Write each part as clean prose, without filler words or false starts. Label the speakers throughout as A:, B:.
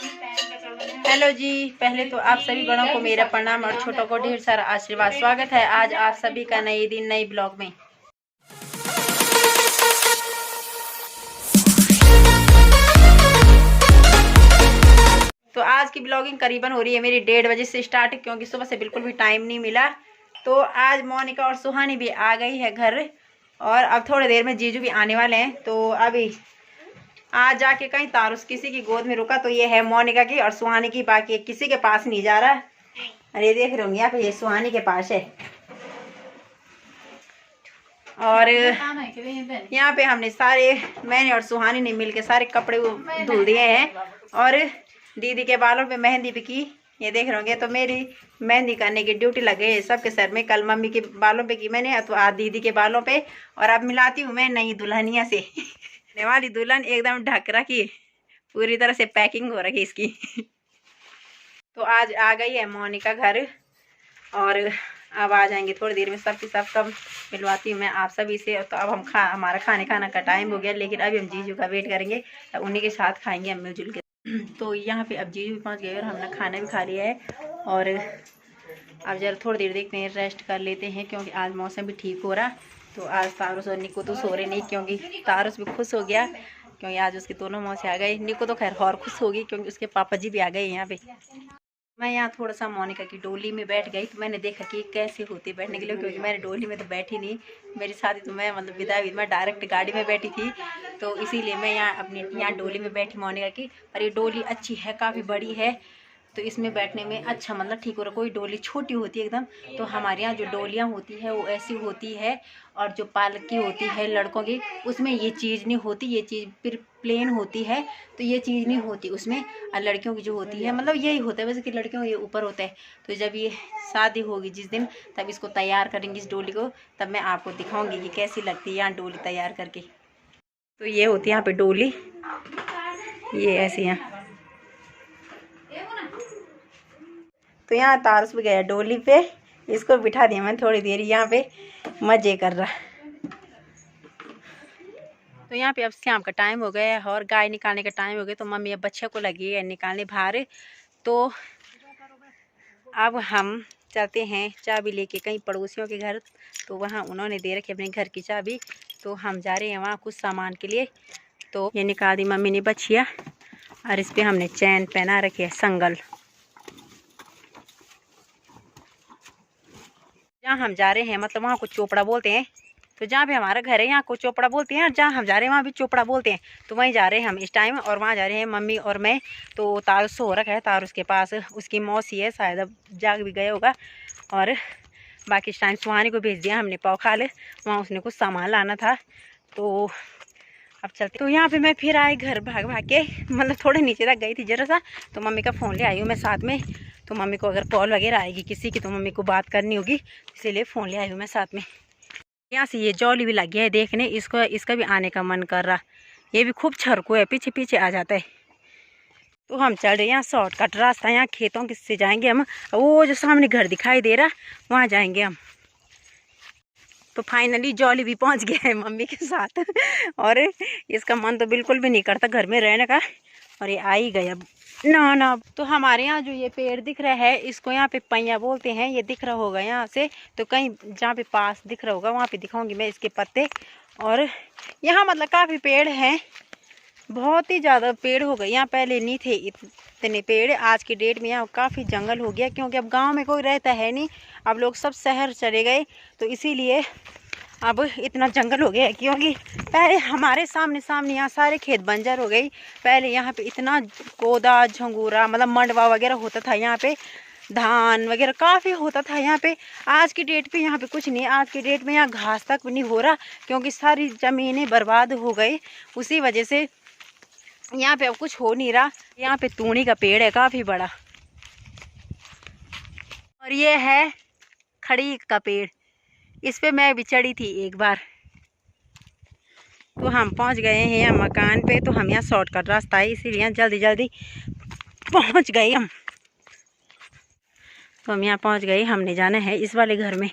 A: Hello जी, पहले तो आप सभी बड़ों को मेरा प्रणाम और छोटों को ढेर सारा आशीर्वाद। स्वागत है आज आप सभी का नए दिन नए ब्लॉग में। तो आज की ब्लॉगिंग करीबन हो रही है मेरी 1:30 बजे से स्टार्ट, क्योंकि सुबह से बिल्कुल भी टाइम नहीं मिला। तो आज मोनिका और सुहानी भी आ गई है घर, और अब थोड़ी देर में जीजू भी आने वाले हैं। तो अभी आज जाके कहीं तारुस किसी की गोद में रुका, तो ये है मोनिका की और सुहानी की, बाकी किसी के पास नहीं जा रहा। अरे देख रहे होंगे यहाँ पे, ये सुहानी के पास है। और यहाँ पे हमने मैंने और सुहानी ने मिलके सारे कपड़े धुल दिए हैं, और दीदी के बालों पे मेहंदी भी की। ये देख रहे होंगे, तो मेरी मेहंदी करने की ड्यूटी लगे है सबके सर में। कल मम्मी के बालों पे की मैंने, तो आज दीदी के बालों पे, और अब मिलाती हूँ मैं नई दुल्हनिया से। वाली दुल्हन एकदम ढक रखी, पूरी तरह से पैकिंग हो रखी इसकी। तो आज आ गई है मोनिका घर, और अब आ जाएंगे थोड़ी देर में सबकी सब मिलवाती हूँ मैं आप सभी से। तो अब हम हमारा खाने का टाइम हो गया, लेकिन अभी हम जीजू का वेट करेंगे, तो उन्हीं के साथ खाएंगे हम मिलजुल के। तो यहाँ पे अब जीजू भी पहुँच गए और हमने खाना भी खा लिया है, और अब जरा थोड़ी देर देखते हैं, रेस्ट कर लेते हैं, क्योंकि आज मौसम भी ठीक हो रहा। तो आज तारुस और निको तो सो रहे नहीं, क्योंकि तारुस भी खुश हो गया, क्योंकि आज उसके दोनों मौसी आ गए। निको तो खैर और खुश होगी, क्योंकि उसके पापा जी भी आ गए यहाँ पे। मैं यहाँ थोड़ा सा मोनिका की डोली में बैठ गई, तो मैंने देखा कि कैसे होती बैठने के लिए, क्योंकि मैंने डोली में तो बैठी नहीं। मेरी शादी तो मैं विदा मैं डायरेक्ट गाड़ी में बैठी थी, तो इसीलिए मैं यहाँ डोली में बैठी मोनिका की। और ये डोली अच्छी है, काफ़ी बड़ी है, तो इसमें बैठने में अच्छा ठीक हो रहा। कोई डोली छोटी होती है एकदम, तो हमारे यहाँ जो डोलियाँ होती है वो ऐसी होती है, और जो पालकी होती है लड़कों की, उसमें ये चीज़ नहीं होती, ये चीज़ फिर प्लेन होती है, तो ये चीज़ नहीं होती उसमें। और लड़कियों की जो होती है यही होता है, वैसे कि लड़कियों ये ऊपर होता है। तो जब ये शादी होगी जिस दिन, तब इसको तैयार करेंगे इस डोली को, तब मैं आपको दिखाऊंगी कि कैसी लगती है यहाँ डोली तैयार करके। तो ये होती है यहाँ पे डोली, ये ऐसी यहाँ। तो यहाँ तारुस भी गया डोली पे, इसको बिठा दिया मैं थोड़ी देर, यहाँ पे मज़े कर रहा। तो यहाँ पे अब शाम का टाइम हो गया है और गाय निकालने का टाइम हो गया, तो मम्मी अब बच्चे को लगी है निकालने बाहर। तो अब हम चलते हैं चाबी लेके कहीं पड़ोसियों के घर, तो वहाँ उन्होंने दे रखी अपने घर की चाबी, तो हम जा रहे हैं वहाँ कुछ सामान के लिए। तो ये निकाल दी मम्मी ने बछिया, और इस पर हमने चैन पहना रखी है, संगल। जहाँ हम जा रहे हैं वहाँ को चोपड़ा बोलते हैं, तो जहाँ पे हमारा घर है यहाँ को चोपड़ा बोलते हैं, और जहाँ हम जा रहे हैं वहाँ भी चोपड़ा बोलते हैं। तो वहीं जा रहे हैं हम इस टाइम, और वहाँ जा रहे हैं मम्मी और मैं। तो तारुस सो रखा है, तारुस के पास उसकी मौसी है, शायद अब जाग भी गया होगा। और बाकी इस टाइम सुहानी को भेज दिया हमने पौखाल, वहाँ उसने कुछ सामान लाना था। तो अब चलते। तो यहाँ पे मैं फिर आई घर भाग के, थोड़े नीचे तक गई थी जरा सा, तो मम्मी का फ़ोन ले आई हूँ मैं साथ में। तो मम्मी को अगर कॉल वगैरह आएगी किसी की, तो मम्मी को बात करनी होगी, इसीलिए फ़ोन ले आई हूँ मैं साथ में। यहाँ से ये जॉली भी लग गया है देखने, इसका भी आने का मन कर रहा। ये भी खूब छरको है, पीछे पीछे आ जाता है। तो हम चल रहे हैं यहाँ शॉर्टकट रास्ता, यहाँ खेतों से जाएंगे हम। वो जो सामने घर दिखाई दे रहा, वहाँ जाएंगे हम। तो फाइनली जॉली भी पहुँच गया है मम्मी के साथ, और इसका मन तो बिल्कुल भी नहीं करता घर में रहने का, और ये आ ही गया ना। तो हमारे यहाँ जो ये पेड़ दिख रहा है, इसको यहाँ पे पैया बोलते हैं। ये दिख रहा होगा यहाँ से, तो कहीं जहाँ पे पास दिख रहा होगा वहाँ पे दिखाऊंगी मैं इसके पत्ते। और यहाँ काफ़ी पेड़ हैं, बहुत ही ज़्यादा पेड़ हो गए यहाँ, पहले नहीं थे इतने पेड़। आज की डेट में यहाँ काफ़ी जंगल हो गया, क्योंकि अब गांव में कोई रहता है नहीं, अब लोग सब शहर चले गए, तो इसीलिए अब इतना जंगल हो गया है। क्योंकि पहले हमारे सामने यहाँ सारे खेत बंजर हो गई। पहले यहाँ पे इतना कोदा झंगूरा मंडवा वगैरह होता था, यहाँ पे धान वगैरह काफ़ी होता था यहाँ पे। आज की डेट पे यहाँ पे कुछ नहीं, आज की डेट में यहाँ घास तक नहीं हो रहा, क्योंकि सारी ज़मीनें बर्बाद हो गई, उसी वजह से यहाँ पे अब कुछ हो नहीं रहा। यहाँ पे तूड़ी का पेड़ है काफ़ी बड़ा, और ये है खड़ी का पेड़, इस पे मैं भी चढ़ी थी एक बार। तो हम पहुँच गए हैं यहाँ मकान पे, तो हम यहाँ शॉर्टकट रास्ता है, इसीलिए जल्दी जल्दी पहुँच गए हम। तो हम यहाँ पहुँच गए, हमने जाना है इस वाले घर में।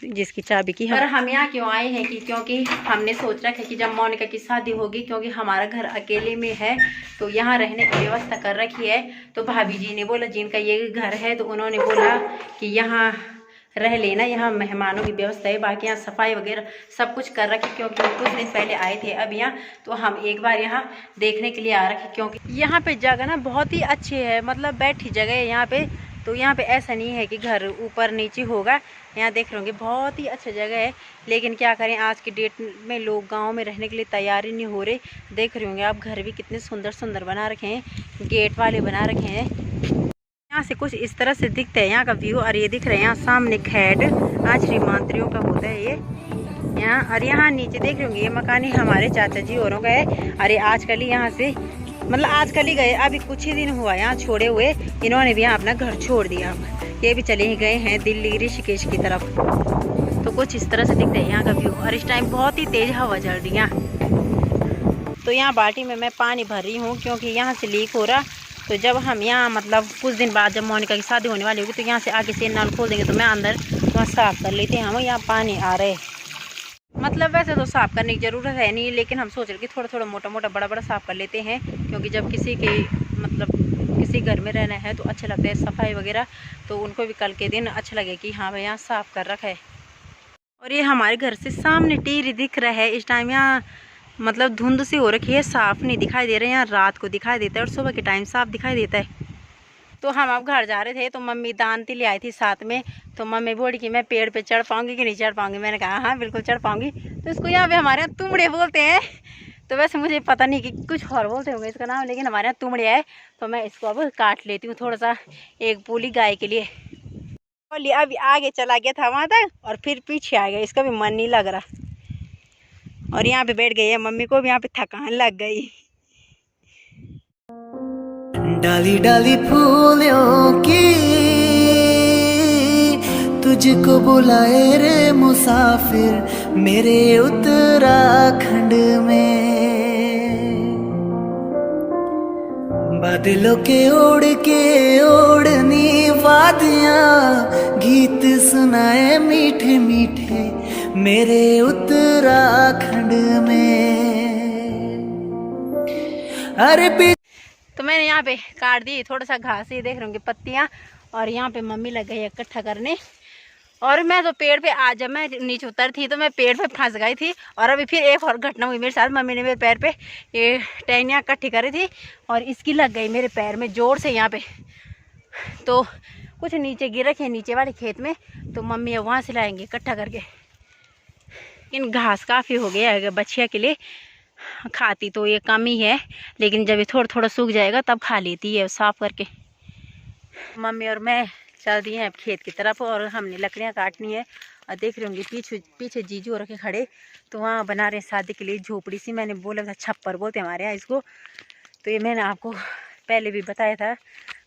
A: जिसकी चाबी की पर हम यहाँ क्यों आए हैं कि क्योंकि हमने सोच रखा है कि जब मोनिका की शादी होगी, क्योंकि हमारा घर अकेले में है तो यहाँ रहने की व्यवस्था कर रखी है। तो भाभी जी ने बोला जिनका ये घर है तो उन्होंने बोला कि यहाँ रह लेना, यहाँ मेहमानों की व्यवस्था है, बाकी यहाँ सफाई वगैरह सब कुछ कर रखी, क्योंकि वो कुछ दिन पहले आए थे अब यहाँ, तो हम एक बार यहाँ देखने के लिए आ रखे। क्योंकि यहाँ पे जगह ना बहुत ही अच्छी है, मतलब बैठी जगह है यहाँ पे। तो यहाँ पे ऐसा नहीं है कि घर ऊपर नीचे होगा, यहाँ देख रहे होंगे बहुत ही अच्छा जगह है। लेकिन क्या करें, आज की डेट में लोग गाँव में रहने के लिए तैयार ही नहीं हो रहे। देख रहे होंगे आप, घर भी कितने सुंदर सुंदर बना रखे हैं, गेट वाले बना रखे हैं। यहाँ से कुछ इस तरह से दिखता है यहाँ का व्यू। और ये दिख रहे हैं यहाँ सामने खेड आचरी मंत्रियों का होता है ये यहाँ। और यहाँ नीचे देख रहे होंगे ये मकान ही हमारे चाचा जी औरों का है। अरे आजकल ही यहाँ से मतलब आजकल ही गए, अभी कुछ ही दिन हुआ यहाँ छोड़े हुए, इन्होंने भी यहाँ अपना घर छोड़ दिया। अब ये भी चले ही गए हैं दिल्ली ऋषिकेश की तरफ। तो कुछ इस तरह से दिखता है यहाँ का व्यू। और इस टाइम बहुत ही तेज हवा चल रही है। तो यहाँ बाल्टी में मैं पानी भर रही हूँ क्योंकि यहाँ से लीक हो रहा। तो जब हम यहाँ मतलब कुछ दिन बाद जब मोनिका की शादी होने वाली होगी तो यहाँ से आगे से नल खोल देंगे, तो मैं अंदर वहाँ साफ़ कर लेते हैं। हम यहाँ पानी आ रहे, मतलब वैसे तो साफ़ करने की ज़रूरत है नहीं, लेकिन हम सोच रहे कि थोड़ा थोड़ा मोटा मोटा बड़ा बड़ा साफ़ कर लेते हैं। क्योंकि जब किसी के मतलब किसी घर में रहना है तो अच्छा लगता है सफाई वगैरह, तो उनको भी कल के दिन अच्छा लगे कि हाँ भाई यहाँ साफ़ कर रखा है। और ये हमारे घर से सामने टीरी दिख रहा है। इस टाइम यहाँ मतलब धुंध सी हो रखी है, साफ़ नहीं दिखाई दे रहे हैं। यहाँ रात को दिखाई देता है और सुबह के टाइम साफ़ दिखाई देता है। तो हम अब घर जा रहे थे तो मम्मी दानती ले आई थी साथ में। तो मम्मी बोली कि मैं पेड़ पे चढ़ पाऊँगी कि नहीं चढ़ पाऊँगी। मैंने कहा हाँ बिल्कुल चढ़ पाऊँगी। तो इसको यहाँ पे हमारे यहाँ तुमड़े बोलते हैं। तो वैसे मुझे पता नहीं कि कुछ और बोलते होंगे इसका नाम, लेकिन हमारे यहाँ तुमड़े है। तो मैं इसको अब काट लेती हूँ थोड़ा सा, एक पूली गाय के लिए। बोली अभी आगे चला गया था वहाँ तक और फिर पीछे आ गया, इसका भी मन नहीं लग रहा। और यहाँ पे बैठ गई है, मम्मी को भी यहाँ पे थकान लग गई।
B: डाली डाली फूलों की तुझको बुलाए रे मुसाफिर मेरे उत्तराखंड में। बादलों के ओढ़ के ओढ़नी वादियाँ गीत सुनाए मीठे मीठे मेरे उत्तराखंड में। अरे
A: तो मैंने यहाँ पे काट दी थोड़ा सा घास, ये देख रहे होंगे पत्तियाँ। और यहाँ पे मम्मी लग गई इकट्ठा करने। और मैं तो पेड़ पे आज जब मैं नीचे उतर थी तो मैं पेड़ पे फंस गई थी। और अभी फिर एक और घटना हुई मेरे साथ। मम्मी ने मेरे पैर पे ये टहनियाँ इकट्ठी करी थी और इसकी लग गई मेरे पैर में जोर से यहाँ पे। तो कुछ नीचे गिर रखे नीचे वाले खेत में, तो मम्मी अब वहाँ से लाएंगे इकट्ठा करके। इन घास काफ़ी हो गया है बछिया के लिए, खाती तो ये कम ही है, लेकिन जब ये थोड़ा थोड़ा सूख जाएगा तब खा लेती है साफ़ करके। मम्मी और मैं चल दिए हैं खेत की तरफ और हमने लकड़ियाँ काटनी है। और देख रहे होंगे पीछे जीजू रखे खड़े, तो वहाँ बना रहे हैं शादी के लिए झोपड़ी सी। मैंने बोला था छप्पर बोलते हमारे यहाँ इसको, तो ये मैंने आपको पहले भी बताया था।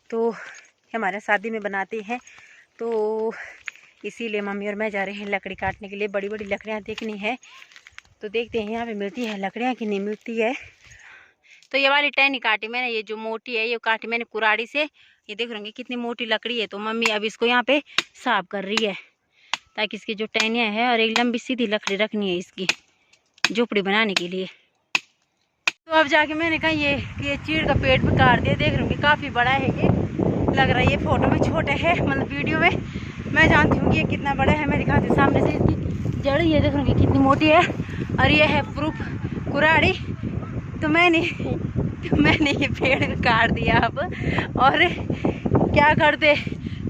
A: तो हमारे शादी में बनाते हैं, तो इसीलिए मम्मी और मैं जा रहे हैं लकड़ी काटने के लिए। बड़ी बड़ी लकड़ियाँ देखनी है, तो देखते हैं यहाँ पे मिलती है लकड़ियाँ कि नहीं मिलती है। तो ये वाली टहनी काटी मैंने, ये जो मोटी है ये काटी मैंने कुराड़ी से। ये देख रहे कितनी मोटी लकड़ी है। तो मम्मी अब इसको यहाँ पे साफ कर रही है ताकि इसकी जो टहनियाँ है और एक लंबी सीधी लकड़ी रखनी है इसकी झोपड़ी बनाने के लिए। तो अब जाके मैंने कहा ये चीड़ का पेड़ भी काट दिया। देख रही हूँ काफ़ी बड़ा है, ये लग रहा है ये फ़ोटो में छोटा है, मतलब वीडियो में मैं जानती हूँ कि ये कितना बड़ा है। मैं दिखाती हूँ सामने से इसकी जड़, ये देख रही हूँ कितनी मोटी है। और ये है प्रूफ कुराड़ी। तो मैंने ये पेड़ काट दिया अब। और क्या करते,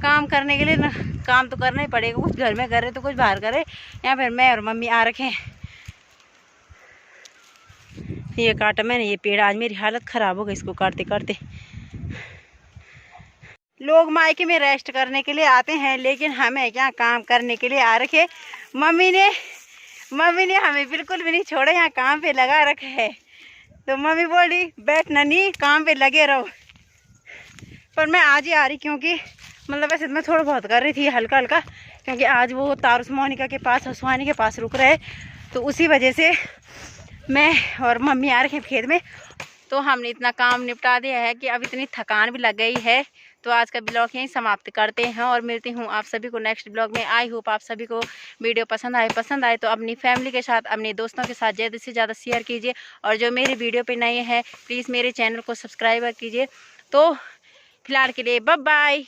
A: काम करने के लिए ना, काम तो करना ही पड़ेगा। कुछ घर में करे तो कुछ बाहर करे। यहाँ पर मैं और मम्मी आ रखे हैं। ये काटा मैंने ये पेड़, आज मेरी हालत ख़राब हो गई इसको काटते काटते। लोग मायके में रेस्ट करने के लिए आते हैं, लेकिन हमें क्या काम करने के लिए आ रखे। मम्मी ने हमें बिल्कुल भी नहीं छोड़ा, यहाँ काम पे लगा रखा है। तो मम्मी बोली बैठना नहीं, काम पे लगे रहो। पर मैं आज ही आ रही, क्योंकि मतलब वैसे मैं थोड़ा बहुत कर रही थी हल्का हल्का, क्योंकि आज वो तारुस मोनिका के पास हसवानी के पास रुक रहे, तो उसी वजह से मैं और मम्मी आ रखे हैं खेत में। तो हमने इतना काम निपटा दिया है कि अब इतनी थकान भी लग गई है। तो आज का ब्लॉग यहीं समाप्त करते हैं और मिलती हूँ आप सभी को नेक्स्ट ब्लॉग में। आई होप आप सभी को वीडियो पसंद आए तो अपनी फैमिली के साथ, अपने दोस्तों के साथ ज़्यादा से ज़्यादा शेयर कीजिए। और जो मेरी वीडियो पे नए हैं प्लीज़ मेरे चैनल को सब्सक्राइब कीजिए। तो फिलहाल के लिए बाय बाय।